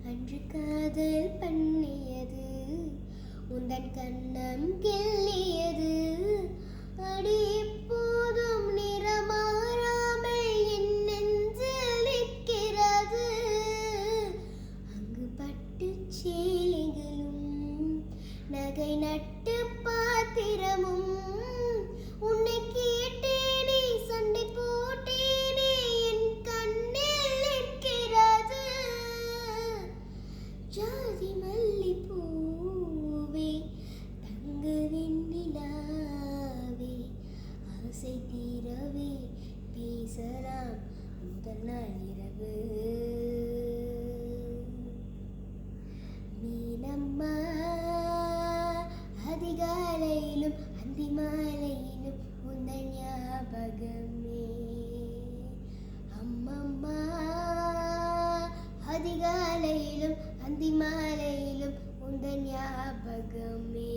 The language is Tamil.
அன்று காதல் பண்ணியது உந்தன் கண்ணம் கிள்ளியது அடி எப்போதும் நிறமாறாமல் என் நெஞ்சில் நிற்கிறது. அங்கு பட்டு சேலைகளும் நகை நட்டு பாத்திரமும் உன்னை கேட்டேனே சண்டை போட்டேனே என் கண்ணில் நிற்கிறது. ஜாதி மல்லி பூவே தங்க வெண்ணிலாவே ஆசை தீரவே பேசலாம் முதல் நாள் இரவு. மீனம்மா அதிகாலையிலும் அந்தி மாலையிலும் உந்தன் ஞாபகமே. அம்மம்மா அதிகாலையிலும் அந்தி மாலையிலும் உந்தன் ஞாபகமே.